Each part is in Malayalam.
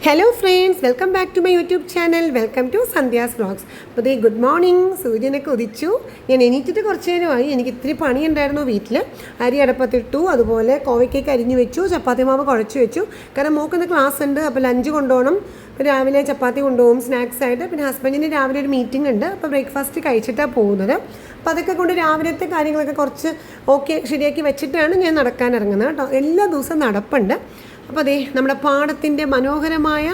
Hello friends, welcome back to my YouTube channel. Welcome to Sandhya's vlogs. അപ്പോൾ ദേ ഗുഡ് മോർണിംഗ്. സൂര്യനൊക്കെ ഉദിച്ചു. ഞാൻ എണീറ്റിട്ട് കുറച്ച് നേരമായി. എനിക്ക് ഇത്തിരി പണിയുണ്ടായിരുന്നു വീട്ടിൽ. അരി അടപ്പത്തിട്ടു, അതുപോലെ കോവയ്ക്കൊക്കെ അരിഞ്ഞു വെച്ചു, ചപ്പാത്തി മാവ് കുഴച്ച് വെച്ചു. കാരണം മോക്കുന്ന ക്ലാസ് ഉണ്ട്, അപ്പോൾ ലഞ്ച് കൊണ്ടുപോകണം. അപ്പോൾ രാവിലെ ചപ്പാത്തി കൊണ്ടുപോകും സ്നാക്സ് ആയിട്ട്. പിന്നെ ഹസ്ബൻഡിന് രാവിലെ ഒരു മീറ്റിംഗ് ഉണ്ട്, അപ്പോൾ ബ്രേക്ക്ഫാസ്റ്റ് കഴിച്ചിട്ടാണ് പോകുന്നത്. അപ്പോൾ അതൊക്കെ കൊണ്ട് രാവിലത്തെ കാര്യങ്ങളൊക്കെ കുറച്ച് ശരിയാക്കി വെച്ചിട്ടാണ് ഞാൻ നടക്കാൻ ഇറങ്ങുന്നത് കേട്ടോ. എല്ലാ ദിവസവും നടപ്പുണ്ട്. അപ്പോൾ അതേ നമ്മുടെ പാടത്തിൻ്റെ മനോഹരമായ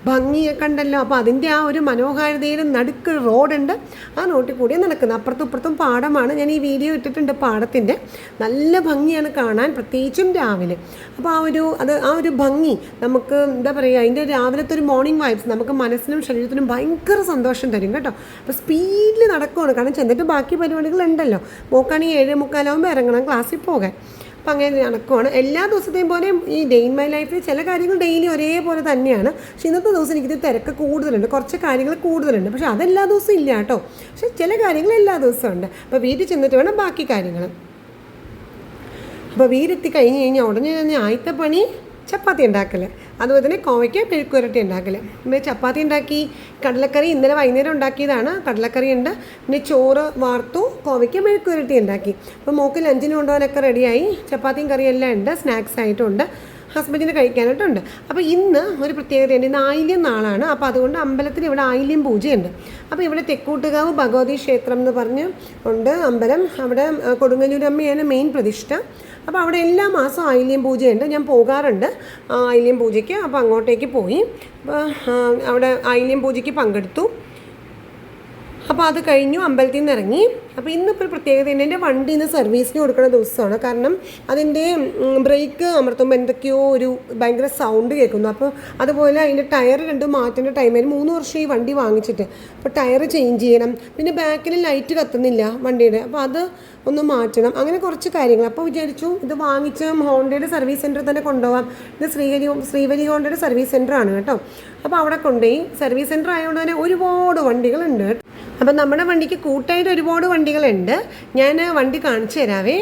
ഭംഗിയെ കണ്ടല്ലോ. അപ്പോൾ അതിൻ്റെ ആ ഒരു മനോഹാരിതയിൽ നടുക്ക് റോഡുണ്ട്. ആ റോട്ടിൽ കൂടി നടക്കുന്നത്. അപ്പുറത്തും ഇപ്പുറത്തും പാടമാണ്. ഞാൻ ഈ വീഡിയോ ഇട്ടിട്ടുണ്ട് പാടത്തിൻ്റെ. നല്ല ഭംഗിയാണ് കാണാൻ, പ്രത്യേകിച്ചും രാവിലെ. അപ്പോൾ ആ ഒരു ഭംഗി നമുക്ക് എന്താ പറയുക, അതിൻ്റെ രാവിലത്തെ ഒരു മോർണിംഗ് വൈബ്സ് നമുക്ക് മനസ്സിനും ശരീരത്തിനും ഭയങ്കര സന്തോഷം തരും കേട്ടോ. അപ്പോൾ സ്പീഡിൽ നടക്കുകയാണ്. കാരണം ചെന്നിട്ട് ബാക്കി പരിപാടികളുണ്ടല്ലോ. മോക്കാണെങ്കിൽ 7:45 ഇറങ്ങണം ക്ലാസ്സിൽ പോകാൻ. അപ്പം അങ്ങനെ നടക്കുവാണ്. എല്ലാ ദിവസത്തെയും പോലെ ഈ ഡേ ഇൻ മൈ ലൈഫിൽ ചില കാര്യങ്ങൾ ഡെയിലി ഒരേപോലെ തന്നെയാണ്. പക്ഷേ ഇന്നത്തെ ദിവസം എനിക്കിത് തിരക്ക് കൂടുതലുണ്ട്, കുറച്ച് കാര്യങ്ങൾ കൂടുതലുണ്ട്. പക്ഷേ അതെല്ലാ ദിവസവും ഇല്ല കേട്ടോ. പക്ഷേ ചില കാര്യങ്ങൾ എല്ലാ ദിവസവും ഉണ്ട്. അപ്പോൾ വീട്ടിൽ ചെന്നിട്ട് വേണം ബാക്കി കാര്യങ്ങൾ. അപ്പോൾ വീടെത്തി കഴിഞ്ഞ് കഴിഞ്ഞാൽ ഉടനെ തന്നെ ആദ്യത്തെ പണി ചപ്പാത്തി ഉണ്ടാക്കൽ, അതുപോലെ തന്നെ കോവയ്ക്ക് മെഴുക്കുവരട്ടി ഉണ്ടാക്കൽ. പിന്നെ ചപ്പാത്തി ഉണ്ടാക്കി, കടലക്കറി ഇന്നലെ വൈകുന്നേരം ഉണ്ടാക്കിയതാണ്. കടലക്കറി ഉണ്ട്, പിന്നെ ചോറ് വാർത്തു, കോവയ്ക്ക് മെഴുക്കുവരട്ടി ഉണ്ടാക്കി. അപ്പോൾ മോക്ക് ലഞ്ചിന് കൊണ്ടുപോകാനൊക്കെ റെഡിയായി. ചപ്പാത്തിയും കറിയും എല്ലാം ഉണ്ട്, സ്നാക്സ് ആയിട്ടുണ്ട്, ഹസ്ബൻഡിന് കഴിക്കാനായിട്ടുണ്ട്. അപ്പോൾ ഇന്ന് ഒരു പ്രത്യേകതയുണ്ട്. ഇന്ന് ആയില്യം നാളാണ്. അപ്പോൾ അതുകൊണ്ട് അമ്പലത്തിൽ ഇവിടെ ആയില്യം പൂജയുണ്ട്. അപ്പോൾ ഇവിടെ തെക്കൂട്ടുകാവ് ഭഗവതി ക്ഷേത്രം എന്ന് പറഞ്ഞ് ഉണ്ട് അമ്പലം. അവിടെ കൊടുങ്ങല്ലൂരമ്മയാണ് മെയിൻ പ്രതിഷ്ഠ. അപ്പോൾ അവിടെ എല്ലാ മാസവും ആയില്യം പൂജയുണ്ട്. ഞാൻ പോകാറുണ്ട് ആയില്യം പൂജയ്ക്ക്. അപ്പോൾ അങ്ങോട്ടേക്ക് പോയി. അപ്പോൾ അവിടെ ആയില്യം പൂജയ്ക്ക് പങ്കെടുത്തു. അപ്പോൾ അത് കഴിഞ്ഞു, അമ്പലത്തിൽ നിന്ന് ഇറങ്ങി. അപ്പോൾ ഇന്നിപ്പോൾ ഒരു പ്രത്യേകത ഉണ്ട്. എൻ്റെ വണ്ടി ഇന്ന് സർവീസിന് കൊടുക്കുന്ന ദിവസമാണ്. കാരണം അതിൻ്റെ ബ്രേക്ക് അമർത്തുമ്പോൾ എന്തൊക്കെയോ ഒരു ഭയങ്കര സൗണ്ട് കേൾക്കുന്നു. അപ്പോൾ അതുപോലെ അതിൻ്റെ ടയർ രണ്ടും മാറ്റേണ്ട ടൈമായിരുന്നു. 3 വർഷം ഈ വണ്ടി വാങ്ങിച്ചിട്ട്. അപ്പോൾ ടയർ ചേഞ്ച് ചെയ്യണം. പിന്നെ ബാക്കിൽ ലൈറ്റ് കത്തുന്നില്ല വണ്ടിയുടെ, അപ്പോൾ അത് ഒന്ന് മാറ്റണം. അങ്ങനെ കുറച്ച് കാര്യങ്ങൾ. അപ്പോൾ വിചാരിച്ചു ഇത് വാങ്ങിച്ച് ഹോണ്ടയുടെ സർവീസ് സെൻറ്ററിൽ തന്നെ കൊണ്ടുപോകാം. ഇത് ശ്രീവരി ഹോണ്ടയുടെ സർവീസ് സെൻ്ററാണ് കേട്ടോ. അപ്പോൾ അവിടെ കൊണ്ടുപോയി. സർവീസ് സെൻറ്റർ ആയതുകൊണ്ട് തന്നെ ഒരുപാട് വണ്ടികളുണ്ട്. അപ്പം നമ്മുടെ വണ്ടിക്ക് കൂട്ടായിട്ട് ഒരുപാട് വണ്ടികളുണ്ട്. ഞാൻ വണ്ടി കാണിച്ചു തരാവേ.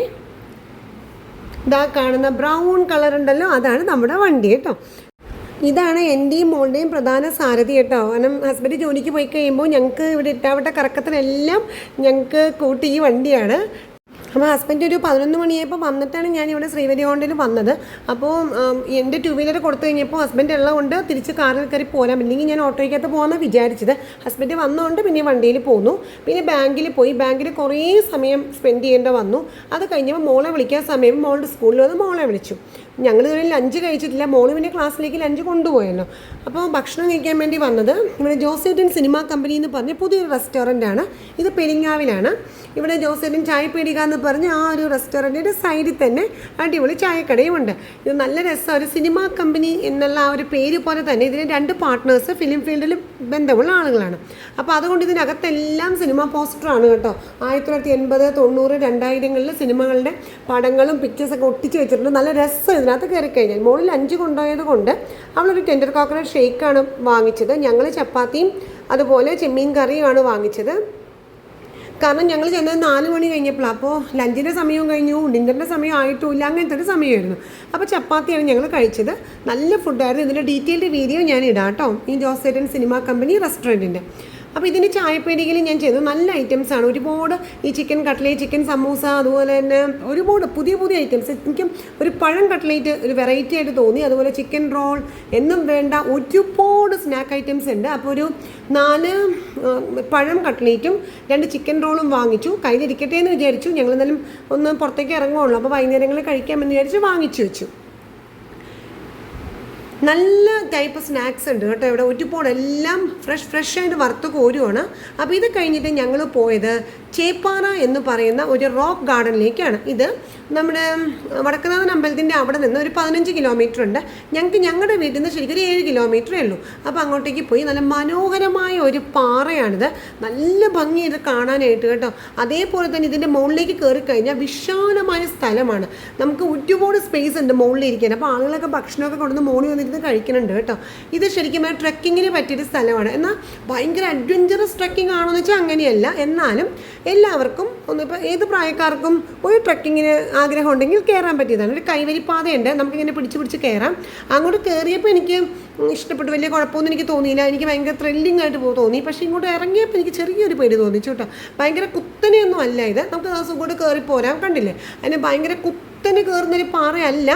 ഇതാ കാണുന്ന ബ്രൗൺ കളർ ഉണ്ടല്ലോ, അതാണ് നമ്മുടെ വണ്ടി കേട്ടോ. ഇതാണ് എൻ്റെയും മോളുടെയും പ്രധാന സാരഥി കേട്ടോ. കാരണം ഹസ്ബൻഡ് ജോലിക്ക് പോയി കഴിയുമ്പോൾ ഞങ്ങൾക്ക് ഇവിടെ ഇട്ടാവട്ട കറക്കത്തിനെല്ലാം ഞങ്ങൾക്ക് കൂട്ടി ഈ വണ്ടിയാണ്. അപ്പോൾ ഹസ്ബൻഡ് ഒരു 11 മണിയായപ്പോൾ വന്നിട്ടാണ് ഞാനിവിടെ ശ്രീവരി ഹോണ്ടയിൽ വന്നത്. അപ്പോൾ എൻ്റെ 2 വീലർ കൊടുത്തു കഴിഞ്ഞപ്പോൾ ഹസ്ബൻഡ് ഉള്ളതുകൊണ്ട് തിരിച്ച് കാറിൽ കയറി പോരാം, ഇല്ലെങ്കിൽ ഞാൻ ഓട്ടോയ്ക്കകത്ത് പോകാമെന്ന് വിചാരിച്ചത്. ഹസ്ബൻഡ് വന്നതുകൊണ്ട് പിന്നെ വണ്ടിയിൽ പോന്നു. പിന്നെ ബാങ്കിൽ പോയി. ബാങ്കിൽ കുറേ സമയം സ്പെൻഡ് ചെയ്യേണ്ട വന്നു. അത് കഴിഞ്ഞപ്പോൾ മോളെ വിളിക്കാൻ സമയം, മോളുടെ സ്കൂളിൽ വന്ന് മോളെ വിളിച്ചു. ഞങ്ങൾ ഇതുവരെ ലഞ്ച് കഴിച്ചിട്ടില്ല. മോള് പിന്നെ ക്ലാസ്സിലേക്ക് ലഞ്ച് കൊണ്ടുപോയല്ലോ. അപ്പോൾ ഭക്ഷണം കഴിക്കാൻ വേണ്ടി വന്നത് ഇവിടെ ജോസേട്ടൻ സിനിമ കമ്പനി എന്ന് പറഞ്ഞ് പുതിയൊരു റെസ്റ്റോറൻ്റാണ്. ഇത് പെരിങ്ങാവിലാണ്. ഇവിടെ ജോസേട്ടൻ ചായപ്പീടിക എന്ന് പറഞ്ഞ് ആ ഒരു റെസ്റ്റോറൻറ്റിൻ്റെ സൈഡിൽ തന്നെ അടിപൊളി ചായക്കടയും ഉണ്ട്. ഇത് നല്ല രസം. ഒരു സിനിമ കമ്പനി എന്നുള്ള ആ ഒരു പേര് പോലെ തന്നെ ഇതിന് 2 പാർട്ട്നേഴ്സ് ഫിലിം ഫീൽഡിൽ ബന്ധമുള്ള ആളുകളാണ്. അപ്പോൾ അതുകൊണ്ട് ഇതിനകത്തെല്ലാം സിനിമ പോസ്റ്ററാണ് കേട്ടോ. 1980, 90, 2000കളിലെ സിനിമകളുടെ പടങ്ങളും പിക്ചേഴ്സൊക്കെ ഒട്ടിച്ച് വെച്ചിട്ടുണ്ട്. നല്ല രസം ഇതിനകത്ത് കയറി കഴിഞ്ഞാൽ. മോളിൽ 5 കൊണ്ടുപോയത് കൊണ്ട് അവളൊരു ടെൻഡർ കോക്കനട്ട് ഷേക്കാണ് വാങ്ങിച്ചത്. ഞങ്ങൾ ചപ്പാത്തിയും അതുപോലെ ചെമ്മീൻ കറിയുമാണ് വാങ്ങിച്ചത്. കാരണം ഞങ്ങൾ ചെന്നത് 4 മണി കഴിഞ്ഞപ്പോഴാണ്. അപ്പോൾ ലഞ്ചിൻ്റെ സമയവും കഴിഞ്ഞു, ഡിന്നറിൻ്റെ സമയം ആയിട്ടുമില്ല, അങ്ങനത്തെ ഒരു സമയമായിരുന്നു. അപ്പോൾ ചപ്പാത്തിയാണ് ഞങ്ങൾ കഴിച്ചത്. നല്ല ഫുഡായിരുന്നു. ഇതിൻ്റെ ഡീറ്റെയിൽഡ് വീഡിയോ ഞാൻ ഇടാം കേട്ടോ, ഈ ജോസേട്ടൻ സിനിമ കമ്പനി റെസ്റ്റോറൻറ്റിൻ്റെ. അപ്പോൾ ഇതിന് ചായപ്പേടികയിൽ ഞാൻ ചെയ്തു. നല്ല ഐറ്റംസാണ്. ഒരുപാട് ഈ ചിക്കൻ കട്ട്ലേറ്റ്, ചിക്കൻ സമൂസ, അതുപോലെ തന്നെ ഒരുപാട് പുതിയ പുതിയ ഐറ്റംസ്. എനിക്ക് ഒരു പഴം കട്ട്ലേറ്റ് ഒരു വെറൈറ്റി ആയിട്ട് തോന്നി. അതുപോലെ ചിക്കൻ റോൾ എന്നും വേണ്ട ഒരുപാട് സ്നാക്ക് ഐറ്റംസ് ഉണ്ട്. അപ്പോൾ ഒരു 4 പഴം കട്ട്ലേറ്റും 2 ചിക്കൻ റോളും വാങ്ങിച്ചു. കയ്യിലിരിക്കട്ടെ എന്ന് വിചാരിച്ചു. ഞങ്ങൾ എന്തായാലും ഒന്ന് പുറത്തേക്ക് ഇറങ്ങുള്ളൂ, അപ്പോൾ വൈകുന്നേരങ്ങളിൽ കഴിക്കാമെന്ന് വിചാരിച്ച് വാങ്ങിച്ചു വെച്ചു. നല്ല ടൈപ്പ് സ്നാക്സ് ഉണ്ട് കേട്ടോ ഇവിടെ. ഒരുപാട് എല്ലാം ഫ്രഷ് ആയിട്ട് വറുത്ത് കോരുവാണ്. അപ്പോൾ ഇത് കഴിഞ്ഞിട്ട് ഞങ്ങൾ പോയത് ചേപ്പാറ എന്ന് പറയുന്ന ഒരു റോക്ക് ഗാർഡനിലേക്കാണ്. ഇത് നമ്മുടെ വടക്കുന്നാഥൻ അമ്പലത്തിൻ്റെ അവിടെ നിന്ന് ഒരു 15 കിലോമീറ്റർ ഉണ്ട്. ഞങ്ങളുടെ വീട്ടിൽ നിന്ന് ശരിക്കും ഒരു 7 കിലോമീറ്ററേ ഉള്ളൂ. അപ്പോൾ അങ്ങോട്ടേക്ക് പോയി. നല്ല മനോഹരമായ ഒരു പാറയാണിത്. നല്ല ഭംഗി ഇത് കാണാനായിട്ട് കേട്ടോ. അതേപോലെ തന്നെ ഇതിൻ്റെ മുകളിലേക്ക് കയറി കഴിഞ്ഞാൽ വിശാലമായ സ്ഥലമാണ്. നമുക്ക് ഒരുപാട് സ്പേസ് ഉണ്ട് മുകളിലിരിക്കാൻ. അപ്പോൾ ആളുകളൊക്കെ ഭക്ഷണമൊക്കെ കൊണ്ടുവന്ന് മുകളിൽ വന്നിരുന്ന് കഴിക്കുന്നുണ്ട് കേട്ടോ. ഇത് ശരിക്കും ട്രക്കിങ്ങിന് പറ്റിയൊരു സ്ഥലമാണ്. എന്നാൽ ഭയങ്കര അഡ്വഞ്ചറസ് ട്രക്കിംഗ് ആണോ എന്ന് വെച്ചാൽ അങ്ങനെയല്ല. എന്നാലും എല്ലാവർക്കും ഒന്നിപ്പോൾ ഏത് പ്രായക്കാർക്കും ഒരു ട്രക്കിങ്ങിന് ആഗ്രഹം ഉണ്ടെങ്കിൽ കയറാൻ പറ്റിയതാണ്. ഒരു കൈവരിപ്പാതയുണ്ട്, നമുക്കിങ്ങനെ പിടിച്ച് കയറാം. അങ്ങോട്ട് കയറിയപ്പോൾ എനിക്ക് ഇഷ്ടപ്പെട്ടു, വലിയ കുഴപ്പമൊന്നും എനിക്ക് തോന്നിയില്ല. എനിക്ക് ഭയങ്കര ത്രില്ലിംഗ് ആയിട്ട് തോന്നി. പക്ഷേ ഇങ്ങോട്ട് ഇറങ്ങിയപ്പോൾ എനിക്ക് ചെറിയൊരു പേടി തോന്നിച്ചു കേട്ടോ. ഭയങ്കര കുത്തനെയൊന്നും അല്ല ഇത്, നമുക്ക് സുഖമായിട്ട് കയറി പോരാൻ. കണ്ടില്ലേ, അതിന് ഭയങ്കര കുത്തനെ കയറുന്നൊരു പാറയല്ല,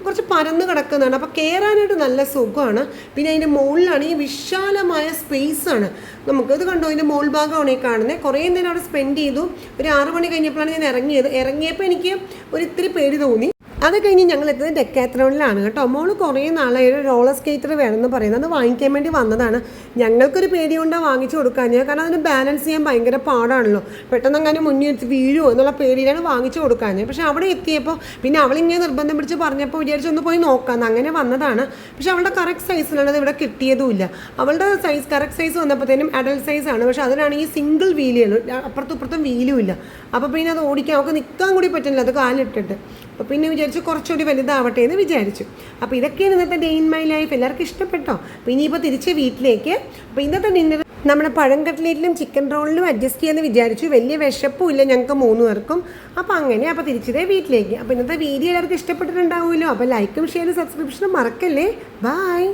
കുറച്ച് പരന്ന് കിടക്കുന്നതാണ്. അപ്പോൾ കയറാനായിട്ട് നല്ല സുഖമാണ്. പിന്നെ അതിൻ്റെ മുകളിലാണ് ഈ വിശാലമായ സ്പേസാണ്. നമുക്കത് കണ്ടോ, അതിൻ്റെ മുകൾ ഭാഗമാണ് ഈ കാണുന്നത്. കുറേ നേരം അവിടെ സ്പെൻഡ് ചെയ്തു. ഒരു 6 മണി കഴിഞ്ഞപ്പോഴാണ് ഞാൻ ഇറങ്ങിയപ്പോൾ എനിക്ക് ഇത്തിരി പേടി തോന്നി. അത് കഴിഞ്ഞ് ഞങ്ങൾ എത്തുന്നത് ഡെക്കാത്ലോണിലാണ് കേട്ടോ. മോള് കുറേ നാളായി ഒരു റോളർ സ്കേറ്റർ വേണമെന്ന് പറയുന്നത്, അത് വാങ്ങിക്കാൻ വേണ്ടി വന്നതാണ്. ഞങ്ങൾക്കൊരു പേടി കൊണ്ടാണ് വാങ്ങിച്ചു കൊടുക്കാൻ, കാരണം അതിന് ബാലൻസ് ചെയ്യാൻ ഭയങ്കര പാടാണല്ലോ, പെട്ടെന്ന് അങ്ങനെ മുന്നിൽ എടുത്ത് വീഴുമോ എന്നുള്ള പേടിയിലാണ് വാങ്ങിച്ചു കൊടുക്കാൻ. പക്ഷേ അവിടെ എത്തിയപ്പോൾ പിന്നെ അവളിങ്ങനെ നിർബന്ധം പിടിച്ച് പറഞ്ഞപ്പോൾ വിചാരിച്ചു ഒന്ന് പോയി നോക്കാമെന്ന്, അങ്ങനെ വന്നതാണ്. പക്ഷേ അവളുടെ കറക്റ്റ് സൈസിലുള്ളത് ഇവിടെ കിട്ടിയതുമില്ല. അവളുടെ കറക്റ്റ് സൈസ് വന്നപ്പോഴത്തേനും അഡൽട്ട് സൈസാണ്. പക്ഷേ അതിനാണെങ്കിൽ സിംഗിൾ വീലാണ്, അപ്പുറത്തും ഇപ്പുറത്തും വീലും ഇല്ല. അപ്പോൾ പിന്നെ അത് ഓടിക്കാൻ അവൾക്ക് നിൽക്കാൻ കൂടി പറ്റില്ല, അത് കാലിട്ടിട്ട്. അപ്പോൾ പിന്നെ വിചാരിച്ചു കുറച്ചുകൂടി വലുതാവട്ടെ എന്ന് വിചാരിച്ചു. അപ്പോൾ ഇതൊക്കെയാണ് ഇന്നത്തെ ഡേ ഇൻ മൈ ലൈഫ്. എല്ലാവർക്കും ഇഷ്ടപ്പെട്ടോ? അപ്പോൾ ഇനിയിപ്പോൾ തിരിച്ച് വീട്ടിലേക്ക്. അപ്പോൾ ഇന്നത്തെ ഡിന്നർ നമ്മുടെ പഴം കട്ട്ലേറ്റിലും ചിക്കൻ റോളിലും അഡ്ജസ്റ്റ് ചെയ്യാമെന്ന് വിചാരിച്ചു. വലിയ വിശപ്പും ഇല്ല ഞങ്ങൾക്ക് 3 പേർക്കും. അപ്പോൾ അങ്ങനെ അപ്പോൾ തിരിച്ചതേ വീട്ടിലേക്ക്. അപ്പോൾ ഇന്നത്തെ വീഡിയോ എല്ലാവർക്കും ഇഷ്ടപ്പെട്ടിട്ടുണ്ടാവുമല്ലോ. അപ്പോൾ ലൈക്കും ഷെയറും സബ്സ്ക്രിപ്ഷനും മറക്കല്ലേ. ബൈ.